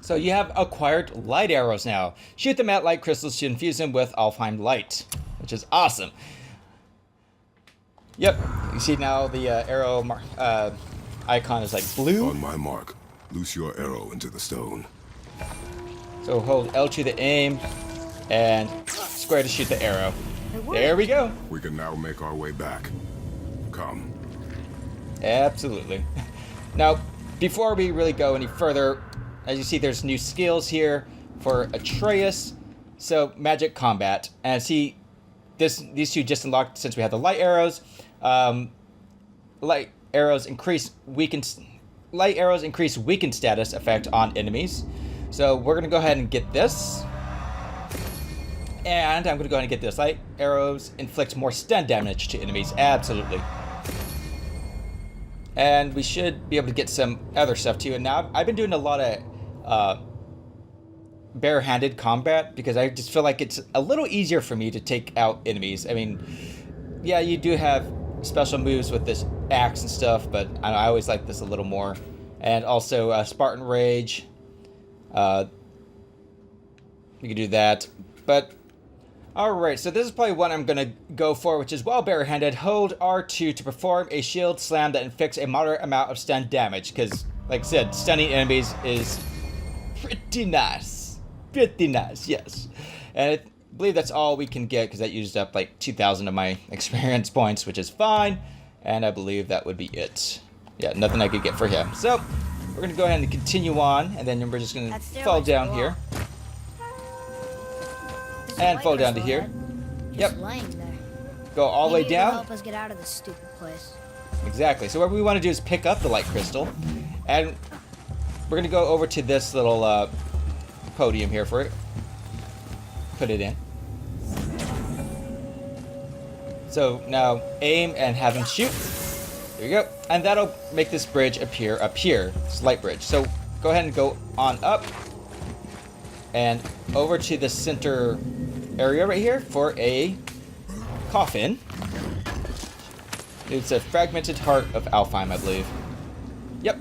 So you have acquired light arrows now. Shoot them at light crystals to infuse them with Alfheim light, which is awesome. Yep, you see now the arrow icon is like blue. On my mark, loose your arrow into the stone. So hold L2 to aim, and square to shoot the arrow. There we go. We can now make our way back. Come. Absolutely. Now, before we really go any further, as you see, there's new skills here for Atreus. So magic combat, and see, these two just unlocked since we have the light arrows. Light arrows increase weakened status effect on enemies. So we're gonna go ahead and get this. And I'm gonna go ahead and get this. Light arrows inflict more stun damage to enemies. Absolutely. And we should be able to get some other stuff too. And now I've been doing a lot of barehanded combat because I just feel like it's a little easier for me to take out enemies. I mean, yeah, you do have special moves with this axe and stuff, but I always like this a little more. And also Spartan Rage. You can do that. But alright, so this is probably what I'm gonna go for, which is while barehanded, hold R2 to perform a shield slam that inflicts a moderate amount of stun damage. Because, like I said, stunning enemies is pretty nice. Pretty nice, yes. And I believe that's all we can get, because that used up like 2,000 of my experience points, which is fine. And I believe that would be it. Yeah, nothing I could get for him. So, we're going to go ahead and continue on, and then we're just going to fall down here. And fall down to here. Yep. Go all the way down. Help us get out of this stupid place. Exactly. So what we want to do is pick up the light crystal, and we're going to go over to this little podium here for it. Put it in. So now aim and have him shoot. There you go. And that'll make this bridge appear up here. This light bridge. So go ahead and go on up and over to the center area right here for a coffin. It's a fragmented heart of Alfheim, I believe. Yep.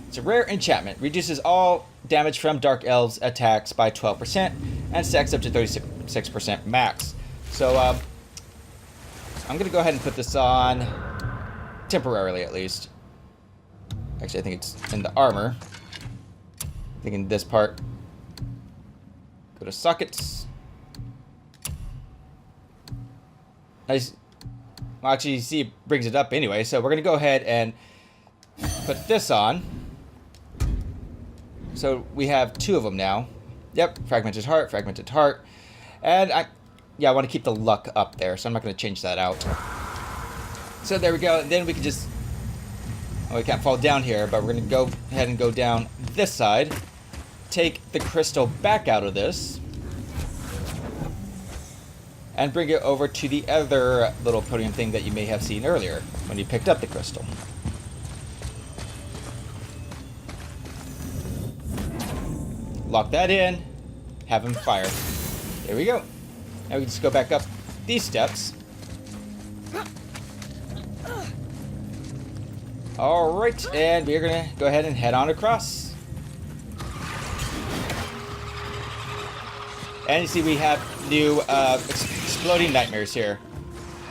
It's a rare enchantment. Reduces all damage from Dark Elves attacks by 12% and stacks up to 36% max. So I'm going to go ahead and put this on temporarily, at least. Actually, I think it's in the armor. I think in this part. Go to sockets. Nice. Well, actually, you see it brings it up anyway. So we're going to go ahead and put this on. So we have two of them now. Yep, fragmented heart. And I want to keep the luck up there, so I'm not going to change that out. So there we go. And then we can just... Oh, we can't fall down here, but we're going to go ahead and go down this side. Take the crystal back out of this. And bring it over to the other little podium thing that you may have seen earlier when you picked up the crystal. Lock that in. Have him fire. There we go. Now we can just go back up these steps. Alright, and we're going to go ahead and head on across. And you see we have new exploding nightmares here.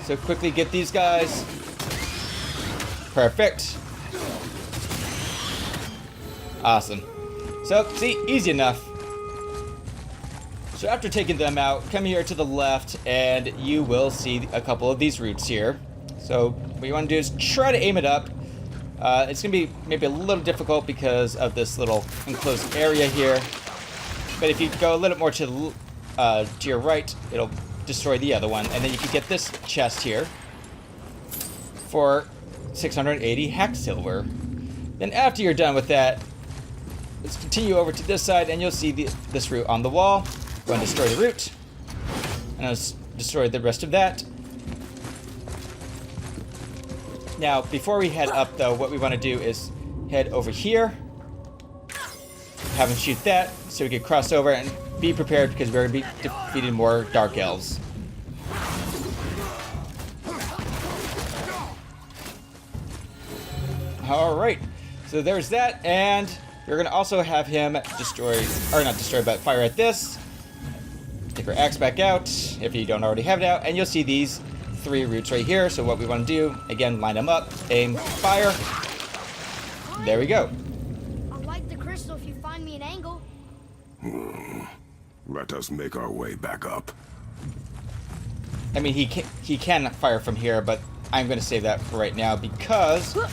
So quickly get these guys. Perfect. Awesome. So, see, easy enough. So after taking them out, come here to the left and you will see a couple of these roots here. So what you want to do is try to aim it up. It's going to be maybe a little difficult because of this little enclosed area here. But if you go a little more to your right, it'll destroy the other one. And then you can get this chest here for 680 hack silver. Then after you're done with that, let's continue over to this side and you'll see this root on the wall. Go and destroy the root. And I'll destroy the rest of that. Now, before we head up though, what we want to do is head over here. Have him shoot that so we can cross over and be prepared because we're going to be defeating more Dark Elves. Alright, so there's that, and We're going to also have him destroy, or not destroy, but fire at this. Take our axe back out, if you don't already have it out, and you'll see these 3 roots right here. So what we want to do, again, line them up, aim, fire. There we go. I'll light the crystal if you find me an angle. Let us make our way back up. I mean, he can fire from here, but I'm going to save that for right now because there's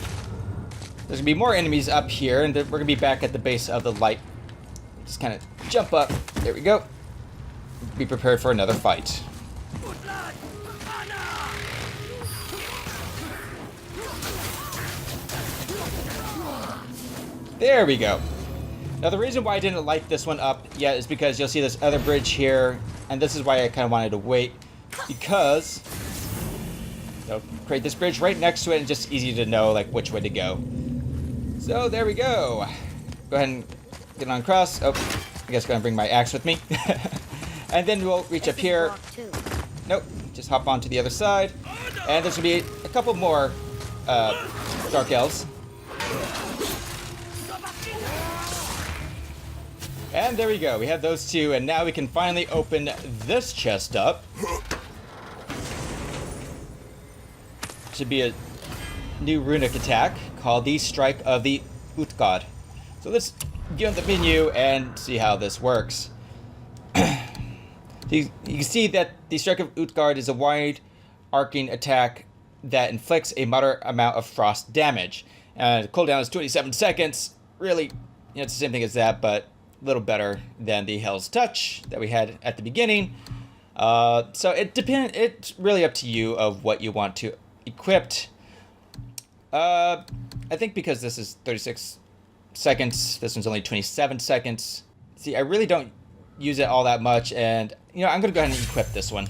going to be more enemies up here, and we're going to be back at the base of the light. Just kind of jump up. There we go. Be prepared for another fight. There we go. Now, the reason why I didn't light this one up yet is because you'll see this other bridge here, and this is why I kind of wanted to wait, because they'll create this bridge right next to it, and just easy to know like which way to go. So there we go. Go ahead and get on across. Oh, I guess I'm gonna bring my axe with me. And then we'll reach up here. Nope, just hop onto the other side. And there's gonna be a couple more dark elves. And there we go, we have those 2, and now we can finally open this chest up. Should be a new runic attack called the Strike of the Utgard. So let's get on the menu and see how this works. You can see that the Strike of Utgard is a wide arcing attack that inflicts a moderate amount of frost damage. The cooldown is 27 seconds. Really, it's the same thing as that, but a little better than the Hell's Touch that we had at the beginning. So it's really up to you of what you want to equip. I think because this is 36 seconds, this one's only 27 seconds. See, I really don't use it all that much, and I'm gonna go ahead and equip this one.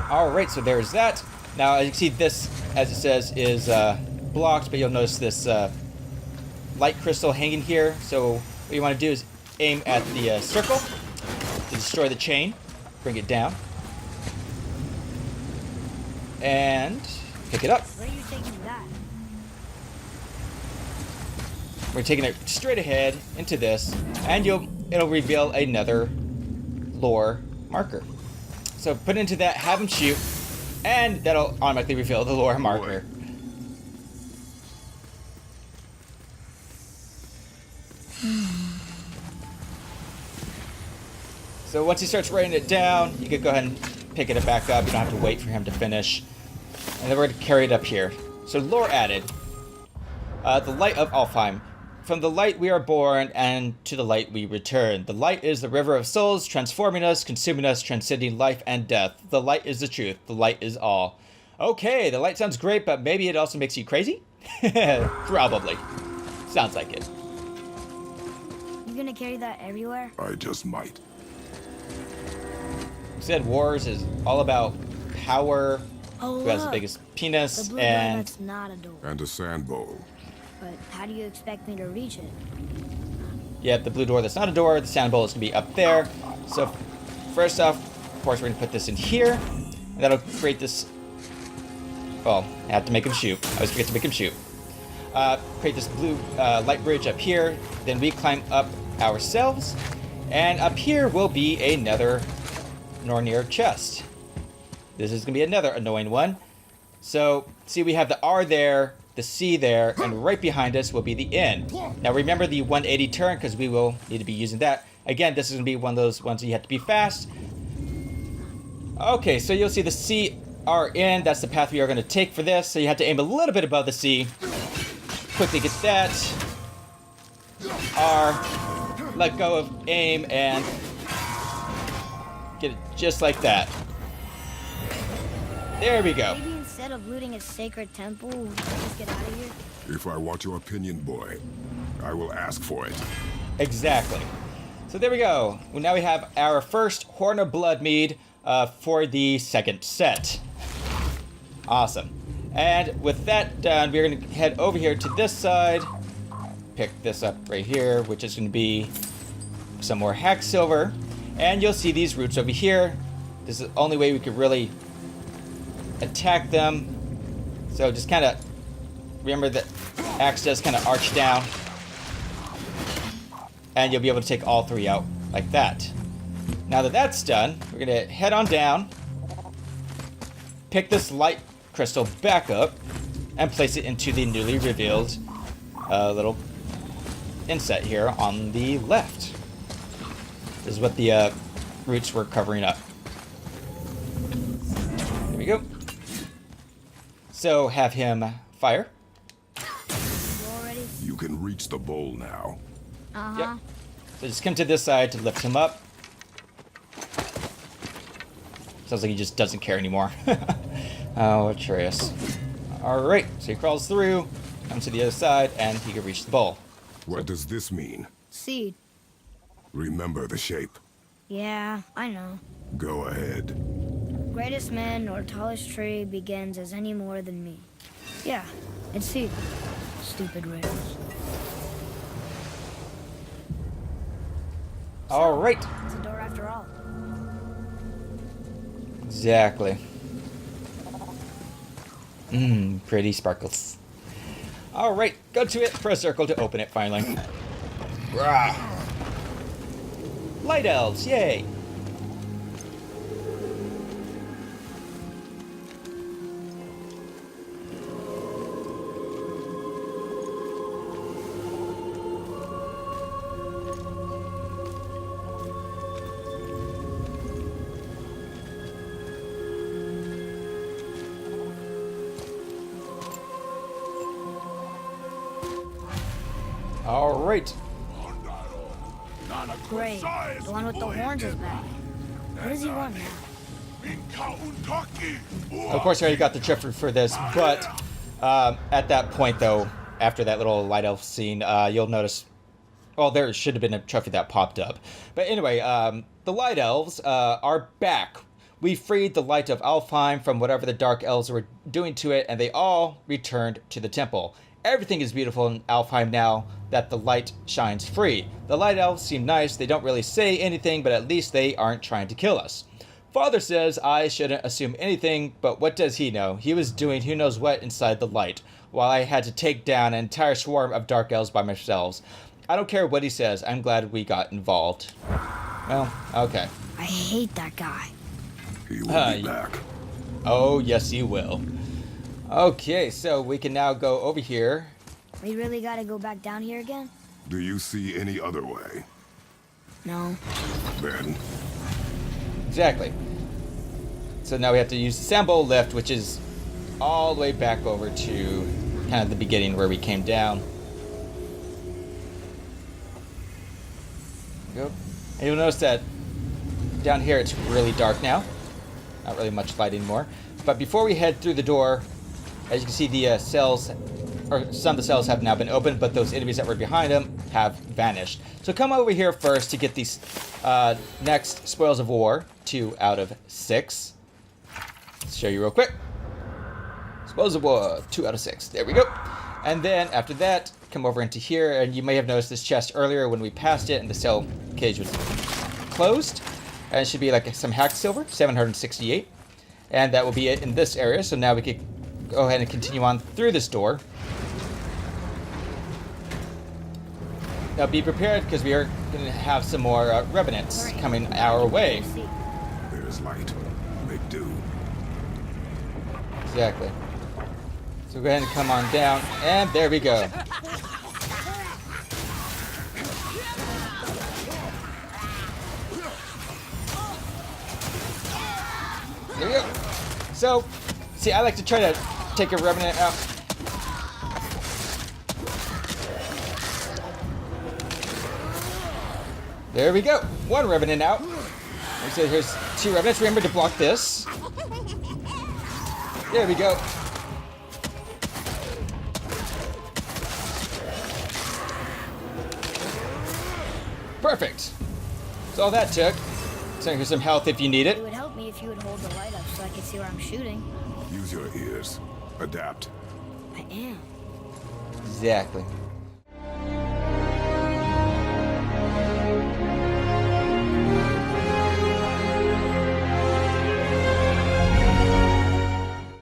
Alright, so there's that. Now, as you can see, this, as it says, is blocked, but you'll notice this light crystal hanging here. So what you want to do is aim at the circle to destroy the chain, bring it down, and pick it up. Where are you taking that? We're taking it straight ahead into this, and it'll reveal another lore marker. So put it into that, have him shoot, and that'll automatically reveal the lore marker. So once he starts writing it down, you can go ahead and pick it back up. You don't have to wait for him to finish. And then we're going to carry it up here. So lore added. The light of Alfheim. From the light we are born, and to the light we return. The light is the river of souls, transforming us, consuming us, transcending life and death. The light is the truth. The light is all. Okay, the light sounds great, but maybe it also makes you crazy? Probably. Sounds like it. You gonna carry that everywhere? I just might. Said Wars is all about power, Oh, who has the look. biggest penis, The blue door, and that's not a door. And a sand bowl. But how do you expect me to reach it? yeah, the blue door that's not a door, the sound bowl is going to be up there. So first off, of course, we're going to put this in here, and that'll create this, well, I have to make him shoot. I always forget to make him shoot. Create this blue light bridge up here, then we climb up ourselves, and up here will be another Nornir chest. This is going to be another annoying one. So, see, we have the R there, the C there, and right behind us will be the N. Now remember the 180 turn, because we will need to be using that. Again, this is going to be one of those ones where you have to be fast. Okay, so you'll see the C, R, N. That's the path we are going to take for this. So you have to aim a little bit above the C. Quickly get that. R. Let go of aim and get it just like that. There we go. Maybe instead of looting a sacred temple, we should just get out of here? If I want your opinion, boy, I will ask for it. Exactly. So there we go. Well, now we have our first Horn of Blood Mead for the second set. Awesome. And with that done, we're going to head over here to this side. Pick this up right here, which is going to be some more hack silver. And you'll see these roots over here. This is the only way we could really attack them. So just kind of remember that axe does kind of arch down. And you'll be able to take all 3 out like that. Now that that's done, we're going to head on down, pick this light crystal back up, and place it into the newly revealed little inset here on the left. This is what the roots were covering up. There we go. So have him fire. You can reach the bowl now. Yep. So just come to this side to lift him up. Sounds like he just doesn't care anymore. Oh, Atreus. Alright, so he crawls through, comes to the other side, and he can reach the bowl. What does this mean? Seed. Remember the shape. Yeah, I know. Go ahead. Greatest man or tallest tree begins as any more than me. Yeah, it's seed. Stupid riddles. Alright. It's a door after all. Exactly. Pretty sparkles. Alright, go to it, press circle to open it finally. Rah. Light elves, yay! Alright. Great. The one with the horns is back. What does he want now? Of course, I already got the trophy for this, but at that point, though, after that little light elf scene, you'll notice. Well, there should have been a trophy that popped up. But anyway, the light elves are back. We freed the light of Alfheim from whatever the dark elves were doing to it, and they all returned to the temple. Everything is beautiful in Alfheim now that the light shines free. The light elves seem nice. They don't really say anything, but at least they aren't trying to kill us. Father says I shouldn't assume anything, but what does he know? He was doing who knows what inside the light, while I had to take down an entire swarm of dark elves by myself. I don't care what he says. I'm glad we got involved. Well, okay. I hate that guy. He will be back. Oh, yes, he will. Okay, so we can now go over here. We really gotta go back down here again? Do you see any other way? No. Then Exactly. So now we have to use the Sambo lift, which is all the way back over to kind of the beginning where we came down. There we go. And you'll notice that down here it's really dark now. Not really much light anymore. But before we head through the door, as you can see, the cells, or some of the cells have now been opened, but those enemies that were behind them have vanished. So come over here first to get these next Spoils of War, 2 out of 6. Let's show you real quick. Spoils of War, 2 out of 6. There we go. And then after that, come over into here, and you may have noticed this chest earlier when we passed it and the cell cage was closed. And it should be like some hacked silver, 768. And that will be it in this area. So now we can go ahead and continue on through this door. Now be prepared, because we are going to have some more revenants coming our way. there's light. Make do. Exactly. So go ahead and come on down, and there we go. There we go. So, see, I like to try to take a revenant out. There we go. One revenant out. So here's 2 revenants. Remember to block this. There we go. Perfect. That's all that took. So here's some health if you need it. It would help me if you would hold the light up so I could see where I'm shooting. Use your ears. Adapt. I am. Exactly.